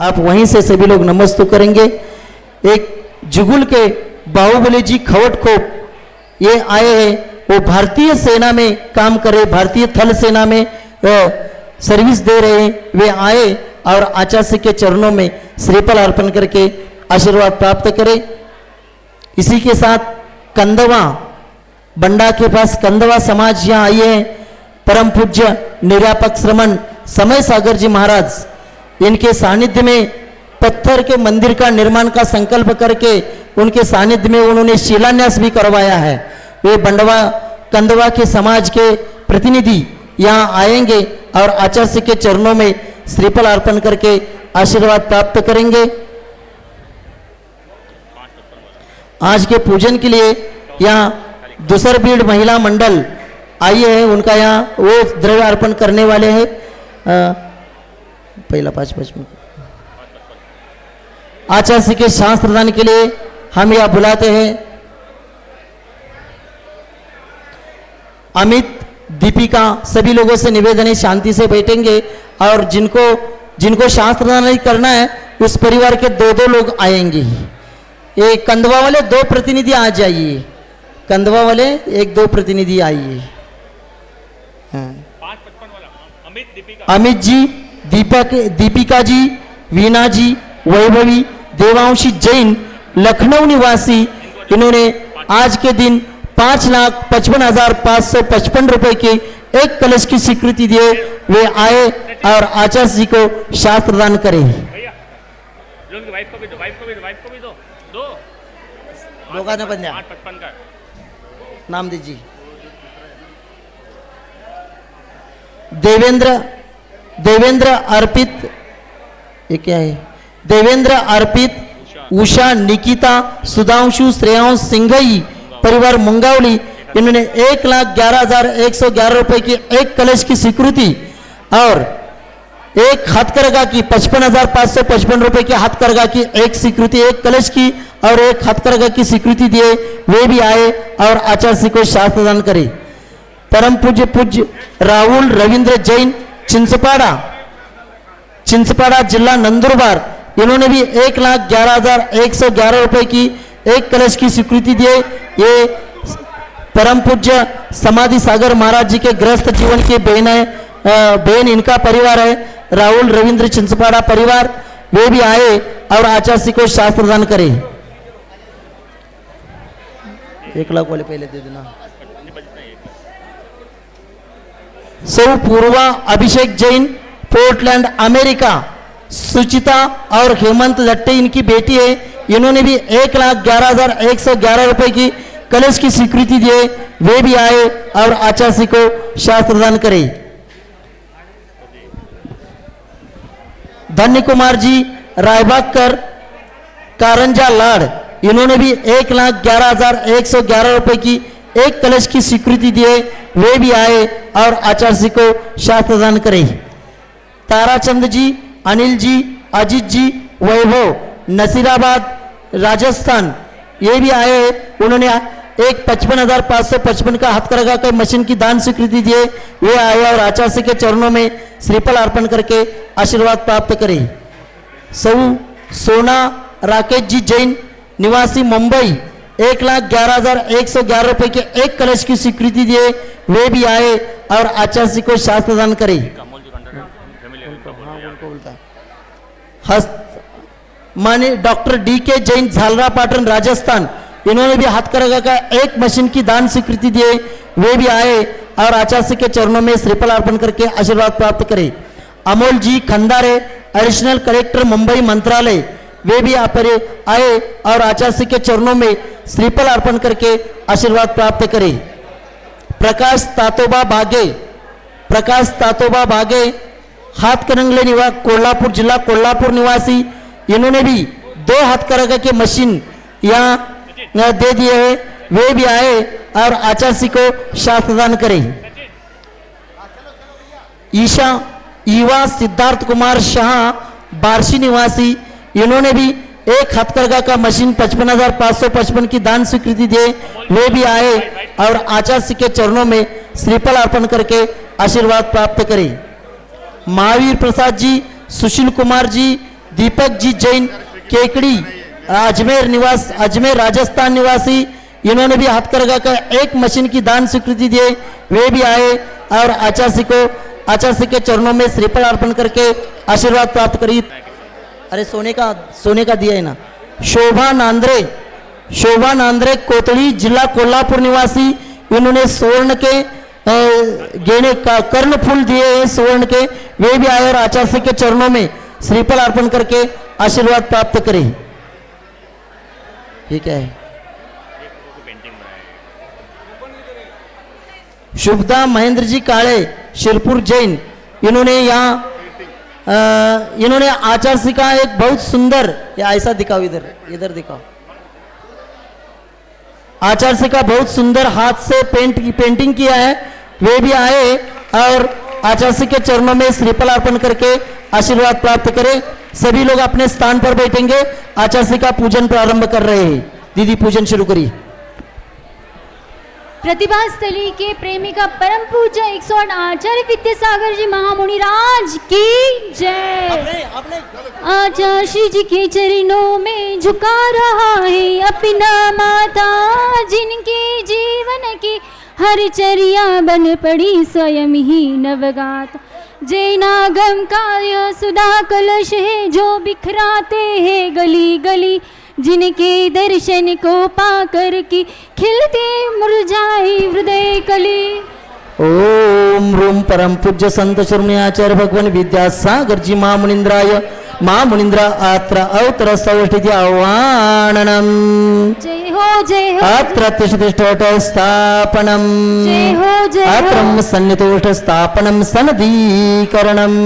आप वहीं से सभी लोग नमस्ते करेंगे। एक जुगुल के बाहुबली जी खवटखोप ये आए हैं, वो भारतीय सेना में काम करे, भारतीय थल सेना में सर्विस दे रहे हैं। वे आए और आचार्य के चरणों में श्रीफल अर्पण करके आशीर्वाद प्राप्त करें। इसी के साथ कंदवा बंडा के पास कंदवा समाज यहाँ आई है। परम पूज्य निर्यापक श्रमण समय सागर जी महाराज, इनके सानिध्य में पत्थर के मंदिर का निर्माण का संकल्प करके उनके सानिध्य में उन्होंने शिलान्यास भी करवाया है। वे बंडवा कंदवा के समाज के प्रतिनिधि यहाँ आएंगे और आचार्य के चरणों में श्रीफल अर्पण करके आशीर्वाद प्राप्त करेंगे। आज के पूजन के लिए यहाँ दुसरबीड़ महिला मंडल आई है, उनका यहाँ वो द्रव्य अर्पण करने वाले हैं। पहला 5-5 मिनट आचार्य के शास्त्र दान के लिए हम यहाँ बुलाते हैं। अमित, दीपिका, सभी लोगों से निवेदन है शांति से बैठेंगे और जिनको शास्त्र दान नहीं करना है उस परिवार के 2-2 लोग आएंगे। ये कंदवा वाले 2 प्रतिनिधि आ जाइए, कंदवा वाले 1-2 प्रतिनिधि आइए। हाँ। अमित जी, दीपिका जी, वीना जी, वैभवी, देवांशी जैन, लखनऊ निवासी, इन्होंने आज के दिन 5,55,555 रुपए की एक कलश की स्वीकृति दिए। वे आए और आचार्य जी को शास्त्र दान करें। लोगाने बन जाए, नाम दीजिए। देवेंद्र अर्पित, ये क्या है? देवेंद्र अर्पित, उषा, निकिता, सुधांशु, श्रेयांश सिंघई, परिवार मुंगावली, इन्होंने 1,11,111 रुपए की एक कलश की स्वीकृति और एक हथकरघा की 55,555 रुपए की हथकरघा की एक स्वीकृति, एक कलश की और एक हथकरघा की स्वीकृति दिए। वे भी आए और आचार्य को शास्त्र दान करे। परम पूज्य राहुल रविंद्र जैन, चिंचपाड़ा जिला नंदुरबार, इन्होंने भी 1,11,111 रुपए की एक कलश की स्वीकृति दिए। ये परम पूज्य समाधि सागर महाराज जी के गृहस्थ जीवन की बहन इनका परिवार है, राहुल रविंद्र चिंचपाड़ा परिवार। वे भी आए और आचार्य को शास्त्र दान करे। 1 लाख वाले पहले दे देना। सौ पूर्वा अभिषेक जैन, पोर्टलैंड अमेरिका, सुचिता और हेमंत लट्टे इनकी बेटी है, इन्होंने भी 1,11,111 रुपए की कलश की स्वीकृति दिए। वे भी आए और आचार्य को शास्त्र दान करे। धन्य कुमार जी रायबागकर, कारंजा लाड़, इन्होंने भी 1,11,111 रुपए की एक कलश की स्वीकृति दिए। वे भी आए और आचार्य को शास्त्र दान करे। ताराचंद जी, अनिल जी, अजीत जी, वैभव, नसीराबाद राजस्थान, ये भी आए। उन्होंने एक 55,555 का हथकरघा का मशीन की दान स्वीकृति दिए। वे आए और आचार्य के चरणों में श्रीफल अर्पण करके आशीर्वाद प्राप्त करे। सोना राकेश जी जैन, निवासी मुंबई, 1,11,111 रुपए के एक कलश की स्वीकृति दिए। वे भी आए और आचार्य को शास्त्र दान करे। माने डॉक्टर DK जैन, झालरा पाटन राजस्थान, इन्होंने भी हथकरघा का एक मशीन की दान स्वीकृति दिए। वे भी आए और आचार्य के चरणों में श्रीफल अर्पण करके आशीर्वाद प्राप्त करे। अमोल जी खंडारे, एडिशनल कलेक्टर मुंबई मंत्रालय, वे भी आए और आचार्य के चरणों में श्रीफल अर्पण करके आशीर्वाद प्राप्त करे। प्रकाश तातोबा बागे, हाथकरंगले निवासी, कोल्हापुर जिला कोल्हापुर निवासी, इन्होंने भी 2 हथकरघा के मशीन यहाँ दे दिए हैं। वे भी आए और आचार्य को शास्त्र दान करे। ईवा सिद्धार्थ कुमार शाह, बार्शी निवासी, इन्होंने भी एक हथकरघा का मशीन 55,555 की दान स्वीकृति दिए। वे भी आए और आचार्य के चरणों में श्रीफल अर्पण करके आशीर्वाद प्राप्त करें। महावीर प्रसाद जी, सुशील कुमार जी, दीपक जी जैन केकड़ी अजमेर राजस्थान निवासी, इन्होंने भी हथकरघा का एक मशीन की दान स्वीकृति दिए, वे भी आए और आचार्य के चरणों में श्रीफल अर्पण करके आशीर्वाद प्राप्त करी। अरे सोने का दिया है ना। शोभा नांद्रे कोतड़ी जिला कोल्हापुर निवासी, इन्होंने स्वर्ण के गेने का कर्णफूल दिए हैं स्वर्ण के, वे भी आए और आचार्य के चरणों में श्रीफल अर्पण करके आशीर्वाद प्राप्त करें। ठीक है। शुभदा महेंद्र जी काले शिरपुर जैन, इन्होंने आचार्य का एक बहुत सुंदर, या ऐसा दिखाओ, इधर दिखाओ, आचार्य का बहुत सुंदर हाथ से पेंटिंग किया है, वे भी आए और आचार्य के चरणों में श्रीफल अर्पण करके आशीर्वाद प्राप्त करें। सभी लोग अपने स्थान पर बैठेंगे, आचार्य का पूजन प्रारंभ कर रहे हैं। दीदी पूजन शुरू करिए। प्रतिभा स्थली के प्रेमिका परम पूज्य 108 आचार्य विद्यासागर जी महामुनिराज की जय। आचार्य श्री जी के चरणों में झुका रहा है अपना माथा, जिनके जीवन की हर चर्या बन पड़ी स्वयं ही नवगात। जैनागम का यह सुधा कलश है जो बिखराते हैं गली गली, जिनके दर्शन को पाकर की खिलते मुरझाई हृदय कली। ओम रूम परम पूज्य संत शिरोमणि आचार्य भगवान विद्यासागर जी महामुनिंद्र आत्र अवतर सौष्ठिति आह्वाननम। जय हो अत्र तिष्ठोष्ठ स्थापनम, जय हो अत्रम सन्नितोष्ठ स्थापनम सनदीकरणम।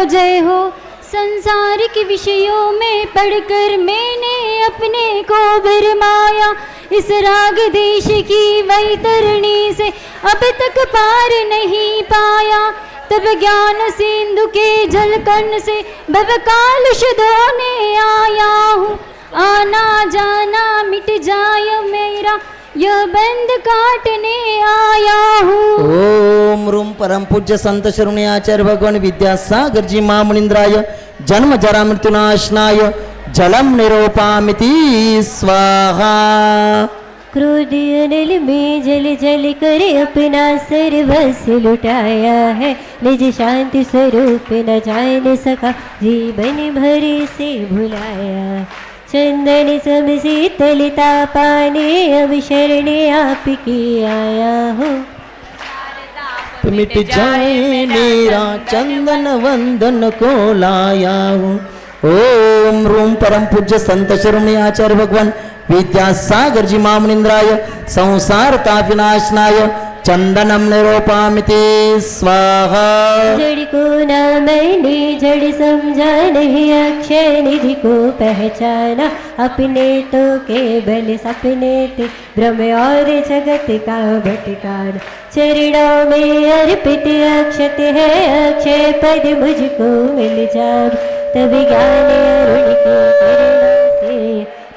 जय हो संसारिक विषयों में पढ़कर मैंने अपने को भरमाया, इस राग देश की वैतरणी से अब तक पार नहीं पाया। तब ज्ञान सिंधु के जलकण से भवकाल धोने आया हूँ, आना जाना मिट जाए मेरा यह बंद काटने आया हूँ। ओम रूम परम पूज्य संत शिरोमणि आचार्य भगवान विद्यासागर जी महामुनिंद्राय जन्म जरा मृत्युनाशनाय जलम निरोपामिति स्वाहा। क्रोध अनल में जल जल कर अपना सर्वस्व लुटाया है, निज शांति स्वरूप न जान सका जीवन भर से भुलाया। चंदन सम शीतलता पाने अब शरण आपकी आया हूँ, मिट जाए मेरा चंदन वंदन को लाया हूँ। ओम रूम परम पूज्य संत शिरोमणि आचार्य भगवान विद्यासागर जी महामुनिंद्राय संसार तापविनाशनाय चंदनम निरोपामिति स्वाहा। जड़ को न मैंने जड़ समझा नहीं, अक्षय निधि को पहचाना, अपने तो केवल सपने थे भ्रम और जगत का भटकाना। चरणों में अर्पित अक्षत है अक्षय पद मुझको मिल जाए, तभी ज्ञान अरुण की किरण से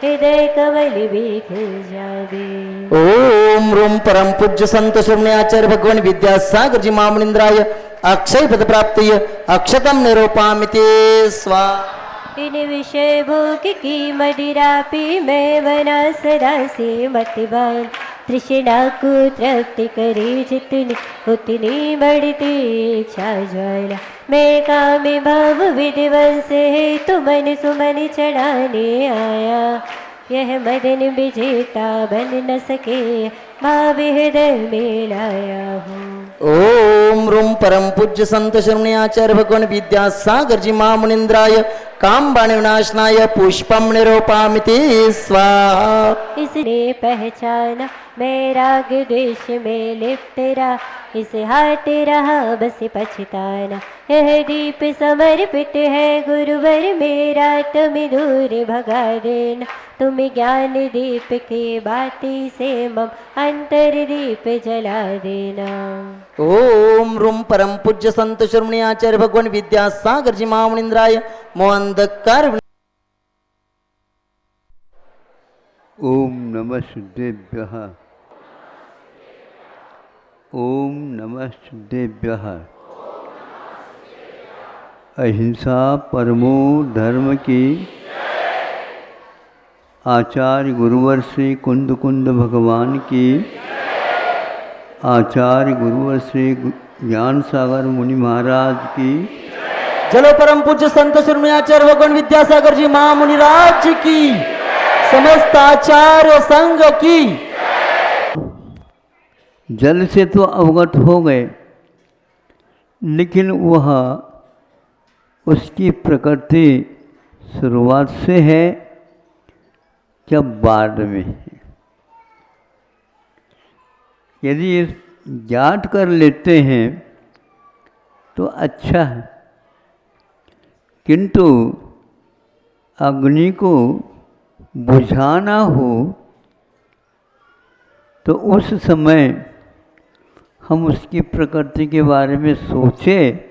हृदय कमल भी खिल जावे। ओम रूम परम पूज्य संत शिरोमणि आचार्य भगवान विद्यासागर जी महामुनिंद्राय अक्षय पद प्राप्ति अक्षतम निरोपामिति स्वाहा। इन विषय भोग की मदिरा पी मैं बना सदा से मतवान, तृष्णा को तृप्ति करे जितनी उतनी बढ़ती इच्छा ज्वाला। मैं काम भाव विधिवंश है तो मन सुमन चढ़ाने आया, यह मदन विजेता बन न सके भाव हृदय में लाया हूँ। ओम रूम परम पूज्य संत शिरोमणि आचार्य भगवान विद्यासागर जी महामुनिंद्राय काम बाण विनाशनाय पुष्पम निरोपामिति स्वाहा। इसने पहचाना मैं राग द्वेष में लिप्त रहा, इसे हाथ रहा बस पछताना। यह दीप समर्पित है गुरुवर मेरा, तुम दूर भगा देना। तुम ज्ञान दीप के बाती से मम अंतर दीप जला देना। ओम रूम परम पूज्य संत शिरोमणि आचार्य भगवान विद्यासागर जी महामुनिंद्राय मोहंधकार। ओम नमः शुद्धेभ्यः, ओम नमः शुद्धेभ्यः, अहिंसा परमो धर्म की। आचार्य गुरुवर श्री कुंद कुंद भगवान की। आचार्य गुरुवर श्री ज्ञान सागर मुनि महाराज की। चलो परम पूज्य संत सुरम्याचार्य भगवान विद्यासागर जी महामुनिराज की, समस्त आचार्य संघ की। जल से तो अवगत हो गए, लेकिन वह उसकी प्रकृति शुरुआत से है क्या बाद में है? यदि ज्ञात कर लेते हैं तो अच्छा है, किंतु अग्नि को बुझाना हो तो उस समय हम उसकी प्रकृति के बारे में सोचें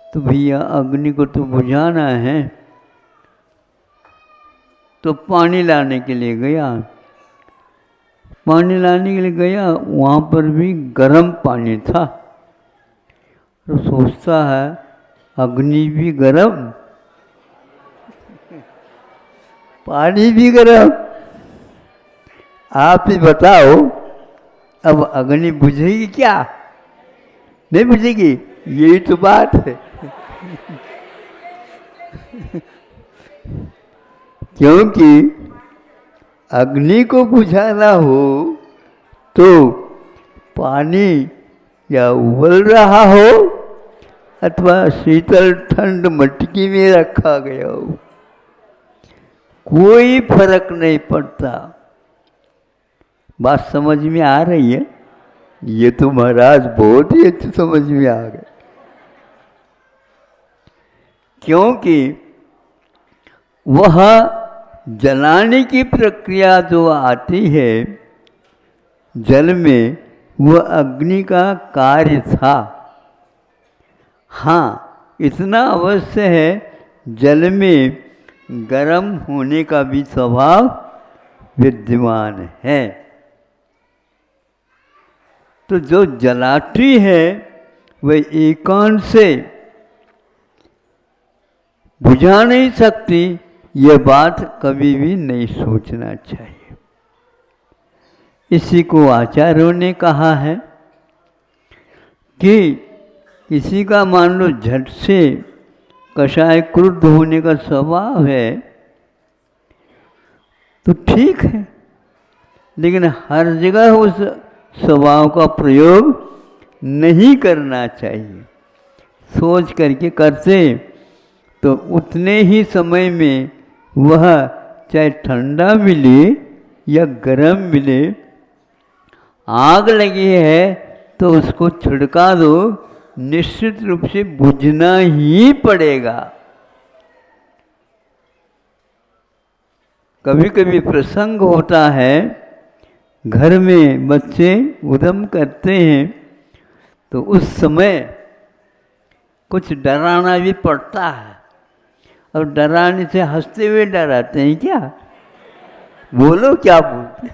तो भैया अग्नि को तो बुझाना है, तो पानी लाने के लिए गया। पानी लाने के लिए गया, वहाँ पर भी गर्म पानी था। तो सोचता है अग्नि भी गर्म, पानी भी गर्म, आप ही बताओ अब अग्नि बुझेगी क्या? नहीं बुझेगी, यही तो बात है। क्योंकि अग्नि को बुझाना हो तो पानी या उबल रहा हो अथवा शीतल ठंड मटकी में रखा गया हो, कोई फर्क नहीं पड़ता। बात समझ में आ रही है? ये तो महाराज बहुत ही अच्छी समझ में आ गए। क्योंकि वह जलाने की प्रक्रिया जो आती है जल में, वह अग्नि का कार्य था। हाँ, इतना अवश्य है, जल में गर्म होने का भी स्वभाव विद्यमान है। तो जो जलाती है वह एकांत से बुझा नहीं सकती, यह बात कभी भी नहीं सोचना चाहिए। इसी को आचार्यों ने कहा है कि किसी का मान लो झट से कषाय क्रुद्ध होने का स्वभाव है तो ठीक है, लेकिन हर जगह उस स्वभाव का प्रयोग नहीं करना चाहिए। सोच करके करते तो उतने ही समय में वह चाहे ठंडा मिले या गर्म मिले, आग लगी है तो उसको छिड़का दो, निश्चित रूप से बुझना ही पड़ेगा। कभी कभी प्रसंग होता है, घर में बच्चे उद्यम करते हैं तो उस समय कुछ डराना भी पड़ता है। और डराने से हंसते हुए डराते हैं क्या? बोलो क्या बोलते?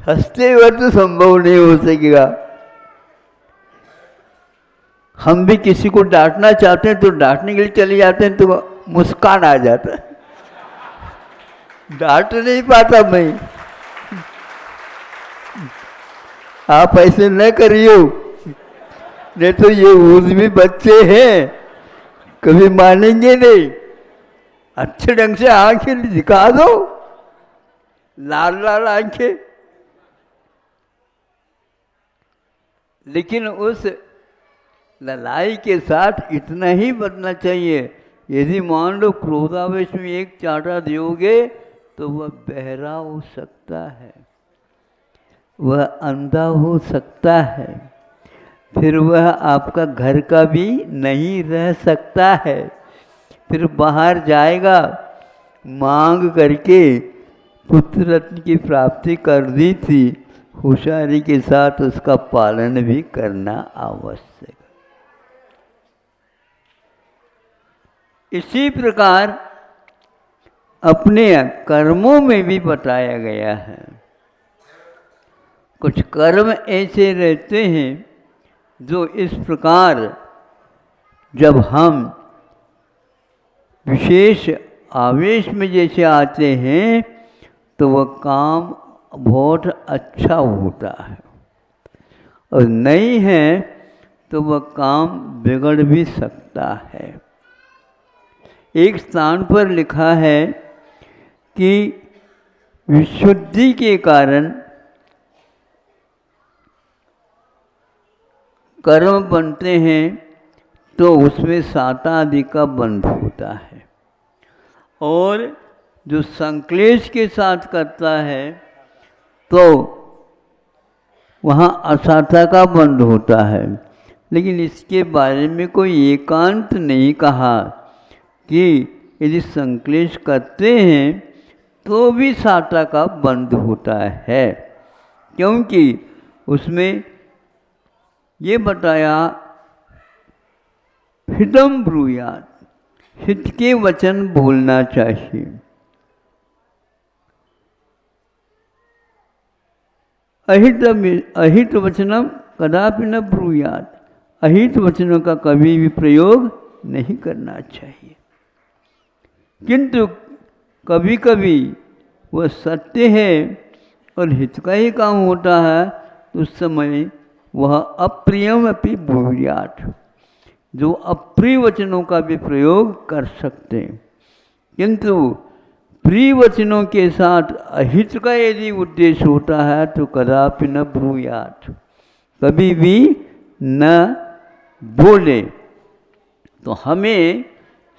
हंसते हुए तो संभव नहीं हो सकेगा। हम भी किसी को डांटना चाहते हैं तो डांटने के लिए चले जाते हैं तो मुस्कान आ जाता है, डांट नहीं पाता मैं। आप ऐसे न करियो, नहीं तो ये भी बच्चे हैं, कभी मानेंगे नहीं। अच्छे ढंग से आंखें दिखा दो, लाल लाल आंखें। लेकिन उस लड़ाई के साथ इतना ही बचना चाहिए, यदि मान लो क्रोधावेश में एक चांटा दोगे तो वह बहरा हो सकता है, वह अंधा हो सकता है, फिर वह आपका घर का भी नहीं रह सकता है। फिर बाहर जाएगा, मांग करके पुत्र रत्न की प्राप्ति कर दी थी, होशियारी के साथ उसका पालन भी करना आवश्यक। इसी प्रकार अपने कर्मों में भी बताया गया है। कुछ कर्म ऐसे रहते हैं जो इस प्रकार जब हम विशेष आवेश में जैसे आते हैं तो वह काम बहुत अच्छा होता है, और नहीं है तो वह काम बिगड़ भी सकता है। एक स्थान पर लिखा है कि विशुद्धि के कारण कर्म बनते हैं तो उसमें साता आदि का बंध होता है, और जो संक्लेश के साथ करता है तो वहाँ असाता का बंध होता है। लेकिन इसके बारे में कोई एकांत नहीं कहा कि यदि संक्लेश करते हैं तो भी साता का बंध होता है, क्योंकि उसमें ये बताया हितम ब्रूयात, हित के वचन बोलना चाहिए। अहित वचनम कदापि न ब्रूयात, अहित वचनों का कभी भी प्रयोग नहीं करना चाहिए। किंतु कभी कभी वह सत्य है और हित का ही काम होता है, तो उस समय वह अप्रियम अपि ब्रूयात, जो अप्रिय वचनों का भी प्रयोग कर सकते हैं। किंतु प्रिय वचनों के साथ अहित का यदि उद्देश्य होता है तो कदापि न ब्रूयात, कभी भी न बोले। तो हमें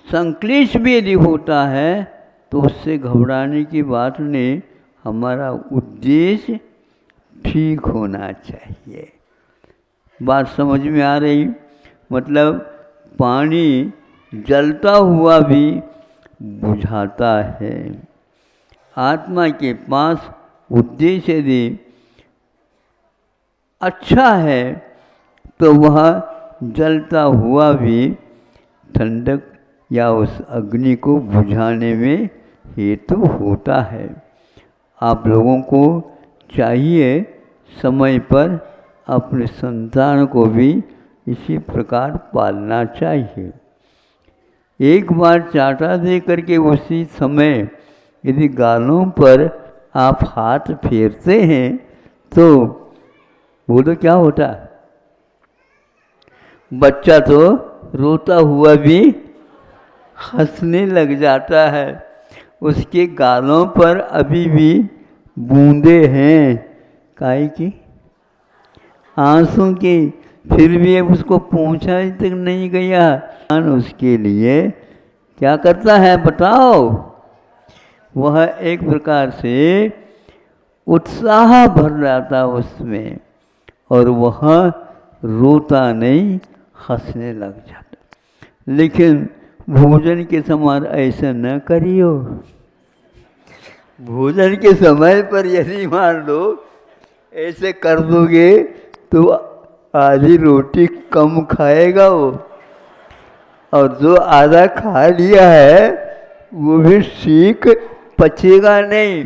संक्लेश भी यदि होता है तो उससे घबराने की बात नहीं, हमारा उद्देश्य ठीक होना चाहिए। बात समझ में आ रही? मतलब पानी जलता हुआ भी बुझाता है। आत्मा के पास उद्देश्य यदि अच्छा है तो वह जलता हुआ भी ठंडक या उस अग्नि को बुझाने में हेतु होता है। आप लोगों को चाहिए समय पर अपने संतान को भी इसी प्रकार पालना चाहिए। एक बार चाटा दे करके उसी समय यदि गालों पर आप हाथ फेरते हैं तो वो तो क्या होता, बच्चा तो रोता हुआ भी हंसने लग जाता है। उसके गालों पर अभी भी बूंदे हैं, काहे की? आंसू की, फिर भी अब उसको पहुँचा तक नहीं गया। उसके लिए क्या करता है बताओ? वह एक प्रकार से उत्साह भर जाता उसमें, और वह रोता नहीं, हंसने लग जाता। लेकिन भोजन के समय ऐसा न करियो। भोजन के समय पर यदि मान लो ऐसे कर दोगे तो आधी रोटी कम खाएगा वो, और जो आधा खा लिया है वो भी ठीक पचेगा नहीं।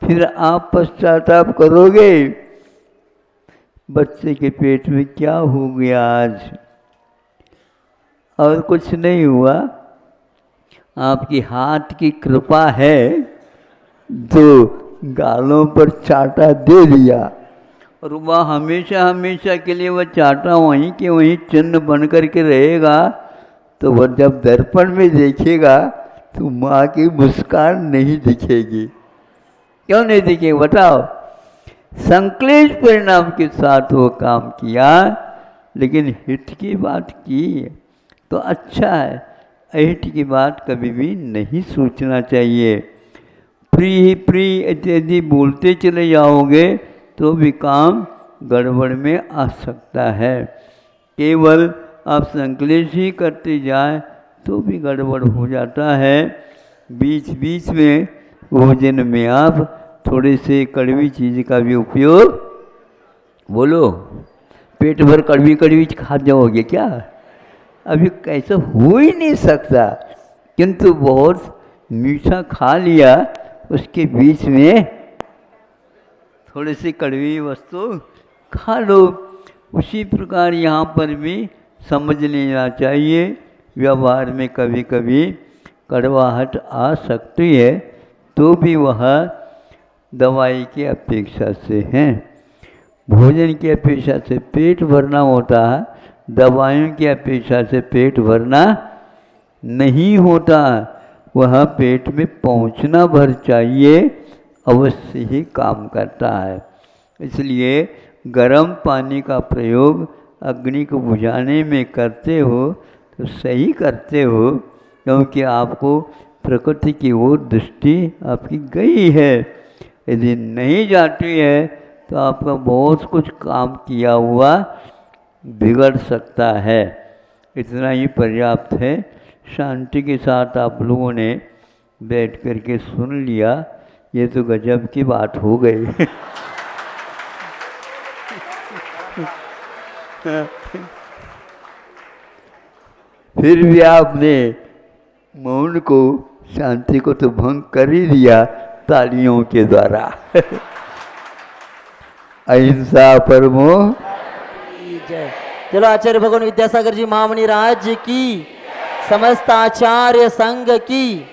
फिर आप पश्चाताप करोगे, बच्चे के पेट में क्या हो गया आज, और कुछ नहीं हुआ। आपकी हाथ की कृपा है जो गालों पर चाटा दे दिया, और वह हमेशा हमेशा के लिए वह चाटा वहीं के वहीं चिन्ह बन कर के रहेगा। तो वह जब दर्पण में देखेगा तो माँ की मुस्कान नहीं दिखेगी। क्यों नहीं दिखेगी बताओ? संक्लेश परिणाम के साथ वो काम किया, लेकिन हित की बात की तो अच्छा है। अहित की बात कभी भी नहीं सोचना चाहिए। प्रिय प्रिय इत्यादि बोलते चले जाओगे तो भी काम गड़बड़ में आ सकता है। केवल आप संक्लेश ही करते जाए तो भी गड़बड़ हो जाता है। बीच बीच में भोजन में आप थोड़े से कड़वी चीज़ का भी उपयोग, बोलो पेट भर कड़वी कड़वी खा जाओगे क्या? अभी कैसा हो ही नहीं सकता, किंतु बहुत मीठा खा लिया, उसके बीच में थोड़ी सी कड़वी वस्तु खा लो। उसी प्रकार यहाँ पर भी समझ लेना चाहिए। व्यवहार में कभी कभी कड़वाहट आ सकती है, तो भी वह दवाई की अपेक्षा से है। भोजन की अपेक्षा से पेट भरना होता है, दवाइयों की अपेक्षा से पेट भरना नहीं होता। वह पेट में पहुंचना भर चाहिए, अवश्य ही काम करता है। इसलिए गर्म पानी का प्रयोग अग्नि को बुझाने में करते हो तो सही करते हो, क्योंकि आपको प्रकृति की ओर दृष्टि आपकी गई है। यदि नहीं जाती है तो आपका बहुत कुछ काम किया हुआ बिगड़ सकता है। इतना ही पर्याप्त है। शांति के साथ आप लोगों ने बैठ कर के सुन लिया, ये तो गजब की बात हो गई। फिर भी आपने मौन को, शांति को तो भंग कर ही दिया तालियों के द्वारा। अहिंसा परमो जय। चलो आचार्य भगवान विद्यासागर जी महामुनि राज की, समस्त आचार्य संघ की।